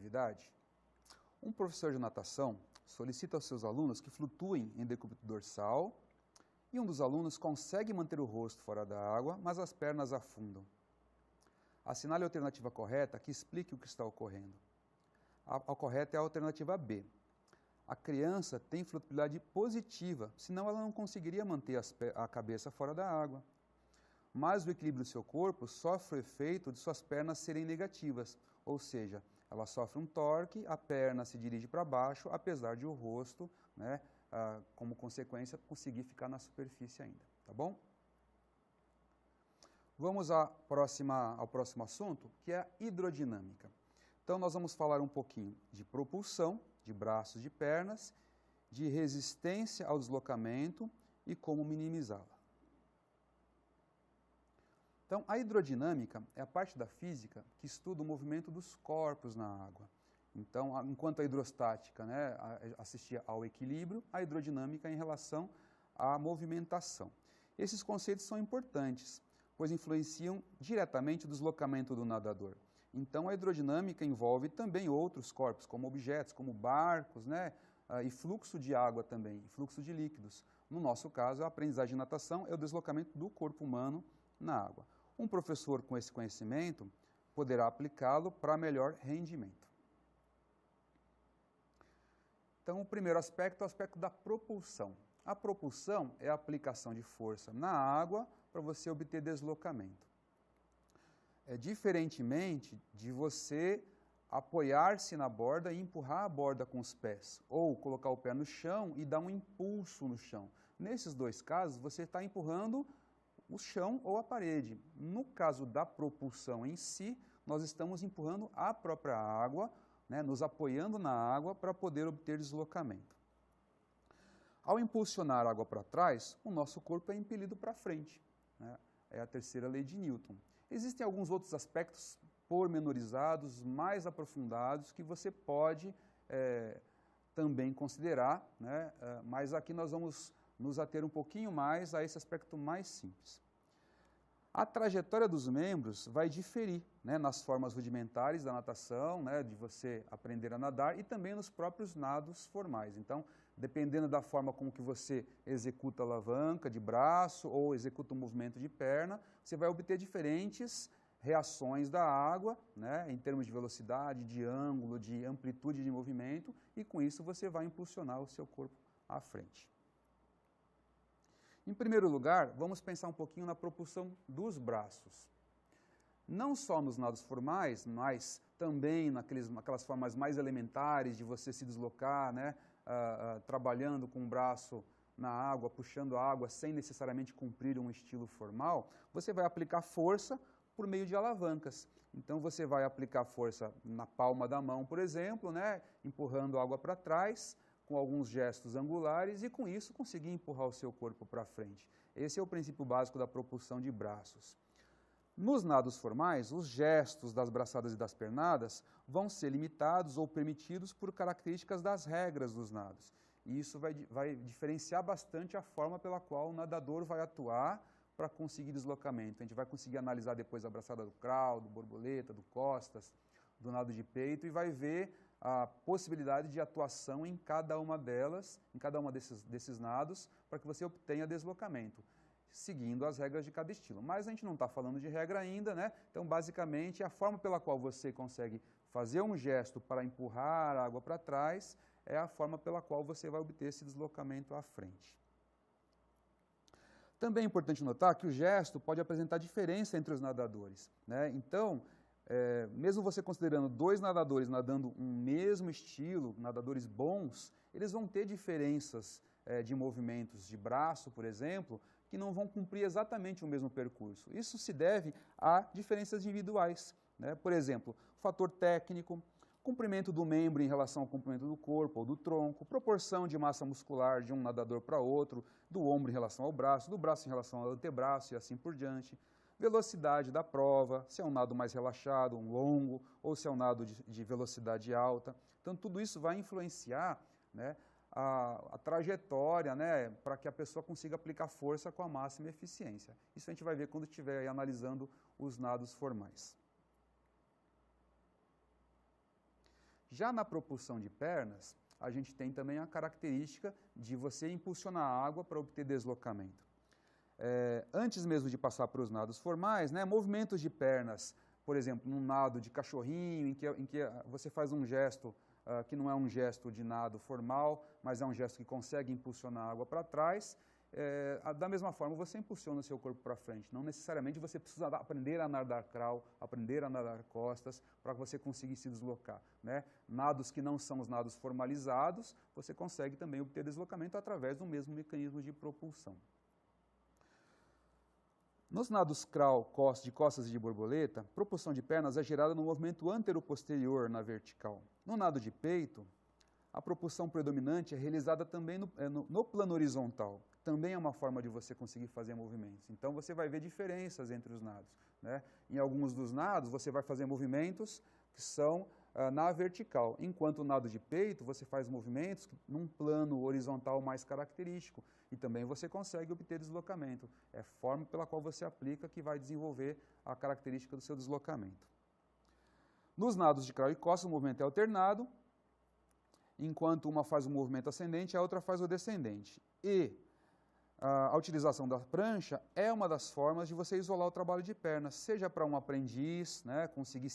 atividade, um professor de natação solicita aos seus alunos que flutuem em decúbito dorsal e um dos alunos consegue manter o rosto fora da água, mas as pernas afundam. Assinale a alternativa correta que explique o que está ocorrendo. A correta é a alternativa B. A criança tem flutuabilidade positiva, senão ela não conseguiria manter a cabeça fora da água. Mas o equilíbrio do seu corpo sofre o efeito de suas pernas serem negativas, ou seja, ela sofre um torque, a perna se dirige para baixo, apesar de o rosto, né, como consequência, conseguir ficar na superfície ainda, tá bom? Vamos ao próximo assunto, que é a hidrodinâmica. Então, nós vamos falar um pouquinho de propulsão, de braços, de pernas, de resistência ao deslocamento e como minimizá-la. Então, a hidrodinâmica é a parte da física que estuda o movimento dos corpos na água. Então, enquanto a hidrostática, né, assistia ao equilíbrio, a hidrodinâmica em relação à movimentação. Esses conceitos são importantes, pois influenciam diretamente o deslocamento do nadador. Então, a hidrodinâmica envolve também outros corpos, como objetos, como barcos, né, e fluxo de água também, fluxo de líquidos. No nosso caso, a aprendizagem de natação é o deslocamento do corpo humano na água. Um professor com esse conhecimento poderá aplicá-lo para melhor rendimento. Então, o primeiro aspecto é o aspecto da propulsão. A propulsão é a aplicação de força na água para você obter deslocamento. Diferentemente de você apoiar-se na borda e empurrar a borda com os pés, ou colocar o pé no chão e dar um impulso no chão. Nesses dois casos, você está empurrando o chão ou a parede. No caso da propulsão em si, nós estamos empurrando a própria água, né, nos apoiando na água para poder obter deslocamento. Ao impulsionar a água para trás, o nosso corpo é impelido para frente, né? É a terceira lei de Newton. Existem alguns outros aspectos pormenorizados, mais aprofundados, que você pode também considerar, né? Mas aqui nós vamos nos ater um pouquinho mais a esse aspecto mais simples. A trajetória dos membros vai diferir, né, nas formas rudimentares da natação, né, de você aprender a nadar, e também nos próprios nados formais. Então, dependendo da forma como que você executa a alavanca de braço ou executa o movimento de perna, você vai obter diferentes reações da água, né, em termos de velocidade, de ângulo, de amplitude de movimento, e com isso você vai impulsionar o seu corpo à frente. Em primeiro lugar, vamos pensar um pouquinho na propulsão dos braços. Não só nos nados formais, mas também naquelas formas mais elementares de você se deslocar, né, trabalhando com o braço na água, puxando a água sem necessariamente cumprir um estilo formal, você vai aplicar força por meio de alavancas. Então você vai aplicar força na palma da mão, por exemplo, né, empurrando a água para trás, com alguns gestos angulares, e com isso conseguir empurrar o seu corpo para frente. Esse é o princípio básico da propulsão de braços. Nos nados formais, os gestos das braçadas e das pernadas vão ser limitados ou permitidos por características das regras dos nados. E isso vai diferenciar bastante a forma pela qual o nadador vai atuar para conseguir deslocamento. A gente vai conseguir analisar depois a braçada do crawl, do borboleta, do costas, do nado de peito, e vai ver a possibilidade de atuação em cada uma delas, em cada uma desses nados, para que você obtenha deslocamento, seguindo as regras de cada estilo. Mas a gente não está falando de regra ainda, né? Então, basicamente, a forma pela qual você consegue fazer um gesto para empurrar a água para trás é a forma pela qual você vai obter esse deslocamento à frente. Também é importante notar que o gesto pode apresentar diferença entre os nadadores, né? Então, mesmo você considerando dois nadadores nadando um mesmo estilo, nadadores bons, eles vão ter diferenças de movimentos de braço, por exemplo, que não vão cumprir exatamente o mesmo percurso. Isso se deve a diferenças individuais, né? Por exemplo, fator técnico, comprimento do membro em relação ao comprimento do corpo ou do tronco, proporção de massa muscular de um nadador para outro, do ombro em relação ao braço, do braço em relação ao antebraço e assim por diante. Velocidade da prova, se é um nado mais relaxado, um longo, ou se é um nado de velocidade alta. Então, tudo isso vai influenciar, né, a trajetória, né, para que a pessoa consiga aplicar força com a máxima eficiência. Isso a gente vai ver quando estiver aí analisando os nados formais. Já na propulsão de pernas, a gente tem também a característica de você impulsionar a água para obter deslocamento. Antes mesmo de passar para os nados formais, né, movimentos de pernas, por exemplo, num nado de cachorrinho, em que você faz um gesto que não é um gesto de nado formal, mas é um gesto que consegue impulsionar a água para trás. Da mesma forma, você impulsiona o seu corpo para frente. Não necessariamente você precisa aprender a nadar crawl, aprender a nadar costas, para você conseguir se deslocar, né? Nados que não são os nados formalizados, você consegue também obter deslocamento através do mesmo mecanismo de propulsão. Nos nados crawl de costas e de borboleta, propulsão de pernas é gerada no movimento antero-posterior na vertical. No nado de peito, a propulsão predominante é realizada também no plano horizontal. Também é uma forma de você conseguir fazer movimentos. Então, você vai ver diferenças entre os nados, né? Em alguns dos nados, você vai fazer movimentos que são na vertical, enquanto o nado de peito, você faz movimentos num plano horizontal mais característico. E também você consegue obter deslocamento. É a forma pela qual você aplica que vai desenvolver a característica do seu deslocamento. Nos nados de crawl e costas, o movimento é alternado, enquanto uma faz o movimento ascendente, a outra faz o descendente. E a utilização da prancha é uma das formas de você isolar o trabalho de pernas, seja para um aprendiz, né, conseguir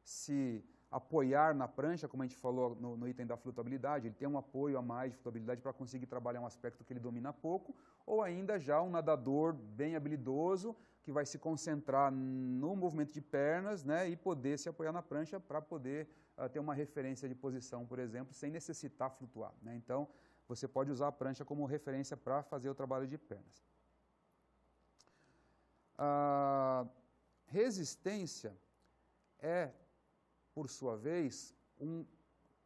se apoiar na prancha, como a gente falou no item da flutuabilidade, ele tem um apoio a mais de flutuabilidade para conseguir trabalhar um aspecto que ele domina pouco, ou ainda já um nadador bem habilidoso, que vai se concentrar no movimento de pernas, né, e poder se apoiar na prancha para poder ter uma referência de posição, por exemplo, sem necessitar flutuar, né? Então, você pode usar a prancha como referência para fazer o trabalho de pernas. A resistência é, por sua vez, um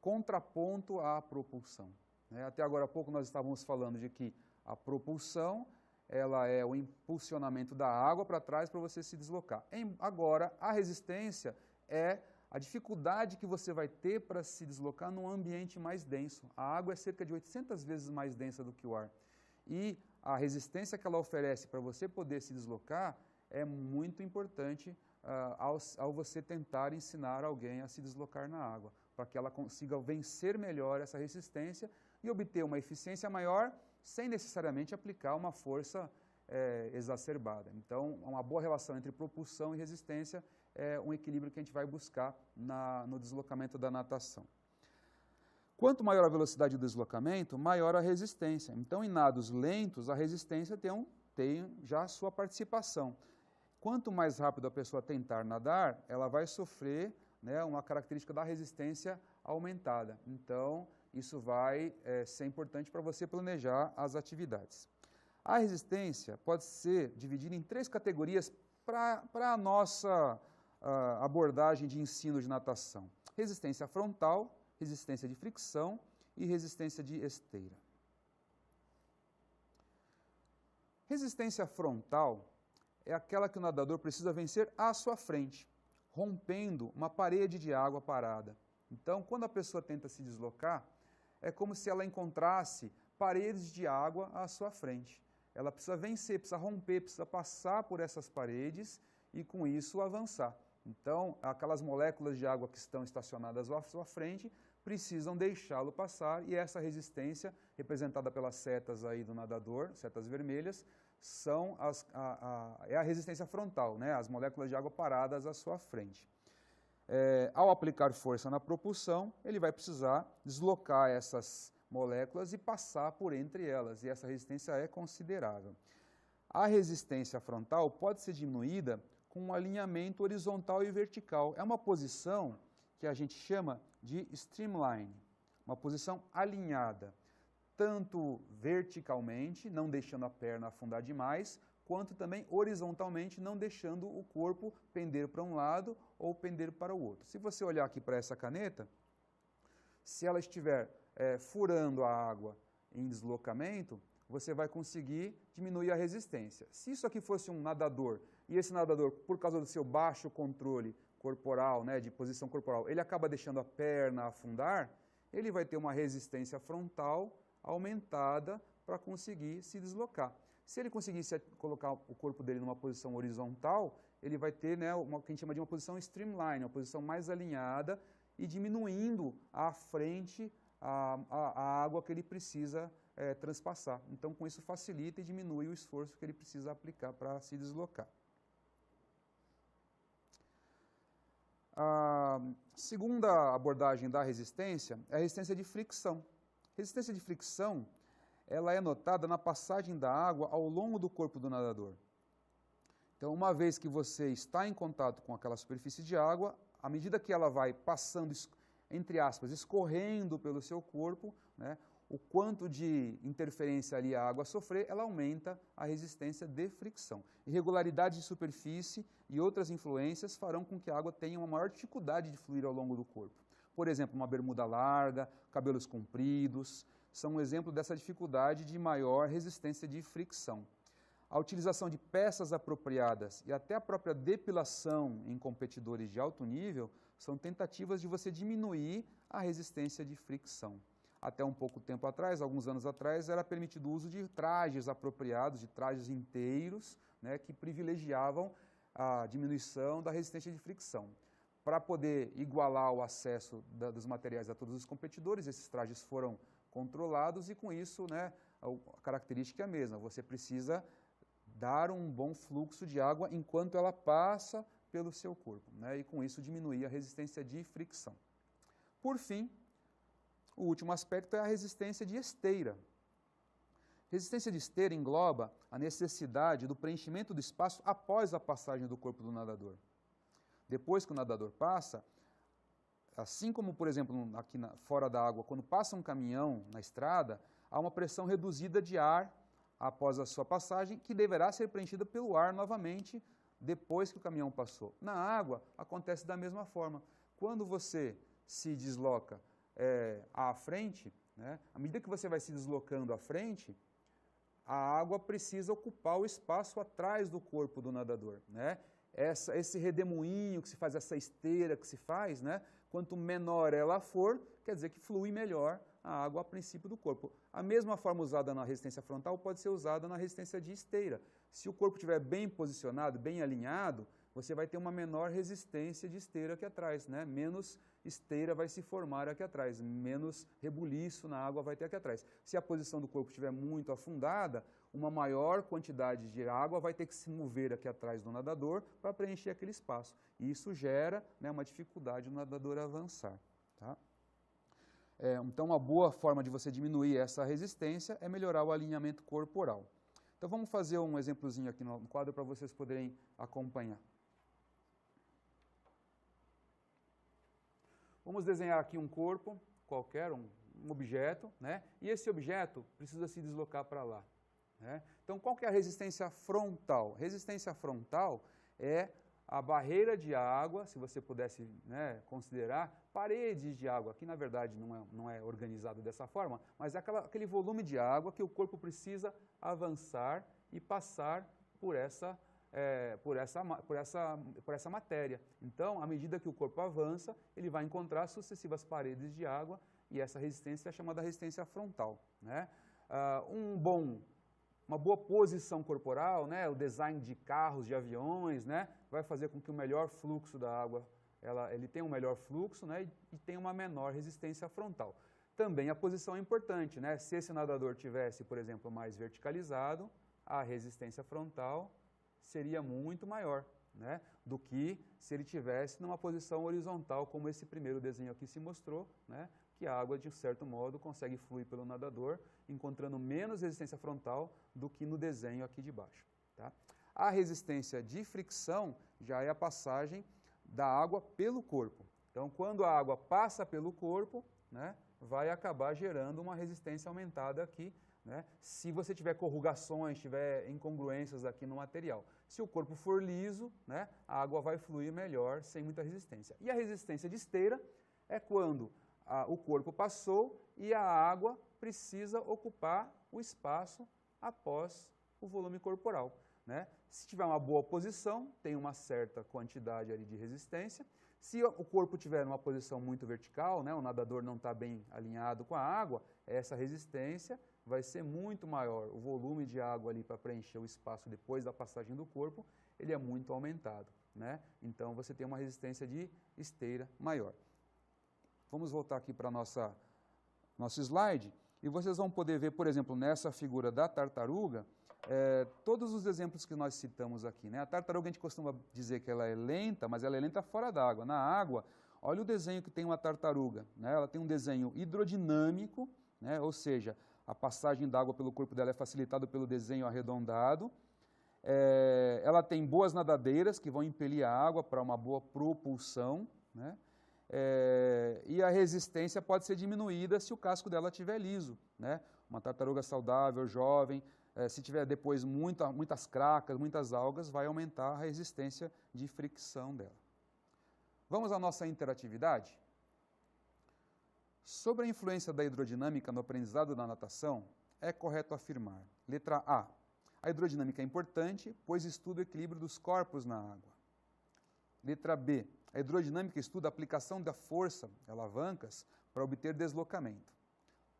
contraponto à propulsão, né? Até agora há pouco nós estávamos falando de que a propulsão ela é o impulsionamento da água para trás para você se deslocar. Agora, a resistência é a dificuldade que você vai ter para se deslocar num ambiente mais denso. A água é cerca de 800 vezes mais densa do que o ar. E a resistência que ela oferece para você poder se deslocar é muito importante ao você tentar ensinar alguém a se deslocar na água, para que ela consiga vencer melhor essa resistência e obter uma eficiência maior sem necessariamente aplicar uma força exacerbada. Então, uma boa relação entre propulsão e resistência é um equilíbrio que a gente vai buscar no deslocamento da natação. Quanto maior a velocidade do deslocamento, maior a resistência. Então, em nados lentos, a resistência tem já a sua participação. Quanto mais rápido a pessoa tentar nadar, ela vai sofrer, né, uma característica da resistência aumentada. Então, isso vai ser importante para você planejar as atividades. A resistência pode ser dividida em 3 categorias para a nossa abordagem de ensino de natação: resistência frontal, resistência de fricção e resistência de esteira. Resistência frontal é aquela que o nadador precisa vencer à sua frente, rompendo uma parede de água parada. Então, quando a pessoa tenta se deslocar, é como se ela encontrasse paredes de água à sua frente. Ela precisa vencer, precisa romper, precisa passar por essas paredes e, com isso, avançar. Então, aquelas moléculas de água que estão estacionadas à sua frente precisam deixá-lo passar, e essa resistência, representada pelas setas aí do nadador, setas vermelhas, é a resistência frontal, né? As moléculas de água paradas à sua frente. Ao aplicar força na propulsão, ele vai precisar deslocar essas moléculas e passar por entre elas, e essa resistência é considerável. A resistência frontal pode ser diminuída com um alinhamento horizontal e vertical. É uma posição que a gente chama de streamline, uma posição alinhada, tanto verticalmente, não deixando a perna afundar demais, quanto também horizontalmente, não deixando o corpo pender para um lado ou pender para o outro. Se você olhar aqui para essa caneta, se ela estiver furando a água em deslocamento, você vai conseguir diminuir a resistência. Se isso aqui fosse um nadador, e esse nadador, por causa do seu baixo controle corporal, né, de posição corporal, ele acaba deixando a perna afundar, ele vai ter uma resistência frontal aumentada para conseguir se deslocar. Se ele conseguisse colocar o corpo dele numa posição horizontal, ele vai ter, né, o que a gente chama de uma posição streamline, uma posição mais alinhada, e diminuindo à frente a água que ele precisa transpassar. Então, com isso, facilita e diminui o esforço que ele precisa aplicar para se deslocar. A segunda abordagem da resistência é a resistência de fricção. Resistência de fricção, ela é notada na passagem da água ao longo do corpo do nadador. Então, uma vez que você está em contato com aquela superfície de água, à medida que ela vai passando, entre aspas, escorrendo pelo seu corpo, né, o quanto de interferência ali a água sofrer, ela aumenta a resistência de fricção. Irregularidades de superfície e outras influências farão com que a água tenha uma maior dificuldade de fluir ao longo do corpo. Por exemplo, uma bermuda larga, cabelos compridos, são um exemplo dessa dificuldade de maior resistência de fricção. A utilização de peças apropriadas e até a própria depilação em competidores de alto nível são tentativas de você diminuir a resistência de fricção. Até um pouco tempo atrás, alguns anos atrás, era permitido o uso de trajes apropriados, de trajes inteiros, né, que privilegiavam a diminuição da resistência de fricção. Para poder igualar o acesso dos materiais a todos os competidores, esses trajes foram controlados e com isso, né, a característica é a mesma, você precisa dar um bom fluxo de água enquanto ela passa pelo seu corpo, né, e com isso diminuir a resistência de fricção. Por fim, o último aspecto é a resistência de esteira. Resistência de esteira engloba a necessidade do preenchimento do espaço após a passagem do corpo do nadador. Depois que o nadador passa, assim como, por exemplo, aqui fora da água, quando passa um caminhão na estrada, há uma pressão reduzida de ar após a sua passagem, que deverá ser preenchida pelo ar novamente depois que o caminhão passou. Na água, acontece da mesma forma. Quando você se desloca à frente, né, à medida que você vai se deslocando à frente, a água precisa ocupar o espaço atrás do corpo do nadador, né? Esse redemoinho que se faz, essa esteira que se faz, né? Quanto menor ela for, quer dizer que flui melhor a água a princípio do corpo. A mesma forma usada na resistência frontal pode ser usada na resistência de esteira. Se o corpo estiver bem posicionado, bem alinhado, você vai ter uma menor resistência de esteira aqui atrás, né? Menos esteira vai se formar aqui atrás, menos rebuliço na água vai ter aqui atrás. Se a posição do corpo estiver muito afundada, uma maior quantidade de água vai ter que se mover aqui atrás do nadador para preencher aquele espaço. E isso gera, né, uma dificuldade no nadador avançar. Tá? Então, uma boa forma de você diminuir essa resistência é melhorar o alinhamento corporal. Então, vamos fazer um exemplozinho aqui no quadro para vocês poderem acompanhar. Vamos desenhar aqui um corpo qualquer, um objeto, né? E esse objeto precisa se deslocar para lá, né? Então, qual que é a resistência frontal? Resistência frontal é a barreira de água, se você pudesse, né, considerar paredes de água, que na verdade não é organizado dessa forma, mas é aquele volume de água que o corpo precisa avançar e passar por essa matéria. Então, à medida que o corpo avança, ele vai encontrar sucessivas paredes de água e essa resistência é chamada resistência frontal, né? Uma boa posição corporal, né, o design de carros, de aviões, né, vai fazer com que o melhor fluxo da água, ele tenha um melhor fluxo, né, e tenha uma menor resistência frontal. Também a posição é importante, né? Se esse nadador tivesse, por exemplo, mais verticalizado, a resistência frontal seria muito maior, né, do que se ele tivesse numa posição horizontal, como esse primeiro desenho aqui se mostrou, né, que a água, de um certo modo, consegue fluir pelo nadador, encontrando menos resistência frontal do que no desenho aqui de baixo. Tá? A resistência de fricção já é a passagem da água pelo corpo. Então, quando a água passa pelo corpo, né, vai acabar gerando uma resistência aumentada aqui, né, se você tiver corrugações, tiver incongruências aqui no material. Se o corpo for liso, né, a água vai fluir melhor, sem muita resistência. E a resistência de esteira é quando o corpo passou e a água precisa ocupar o espaço após o volume corporal, né? Se tiver uma boa posição, tem uma certa quantidade ali de resistência. Se o corpo tiver numa posição muito vertical, né, o nadador não está bem alinhado com a água, essa resistência vai ser muito maior. O volume de água ali para preencher o espaço depois da passagem do corpo, ele é muito aumentado, né? Então você tem uma resistência de esteira maior. Vamos voltar aqui para nosso slide, e vocês vão poder ver, por exemplo, nessa figura da tartaruga, todos os exemplos que nós citamos aqui, né? A tartaruga a gente costuma dizer que ela é lenta, mas ela é lenta fora d'água. Na água, olha o desenho que tem uma tartaruga, né? Ela tem um desenho hidrodinâmico, né? Ou seja, a passagem da água pelo corpo dela é facilitada pelo desenho arredondado. Ela tem boas nadadeiras que vão impelir a água para uma boa propulsão, né? E a resistência pode ser diminuída se o casco dela estiver liso, né? Uma tartaruga saudável, jovem, se tiver depois muitas cracas, muitas algas, vai aumentar a resistência de fricção dela. Vamos à nossa interatividade? Sobre a influência da hidrodinâmica no aprendizado da natação, é correto afirmar. Letra A. A hidrodinâmica é importante, pois estuda o equilíbrio dos corpos na água. Letra B. A hidrodinâmica estuda a aplicação da força, alavancas, para obter deslocamento.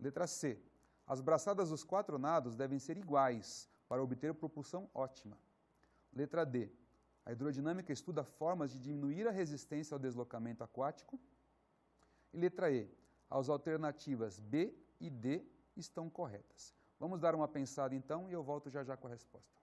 Letra C. As braçadas dos 4 nados devem ser iguais para obter propulsão ótima. Letra D. A hidrodinâmica estuda formas de diminuir a resistência ao deslocamento aquático. E letra E. As alternativas B e D estão corretas. Vamos dar uma pensada então e eu volto já já com a resposta.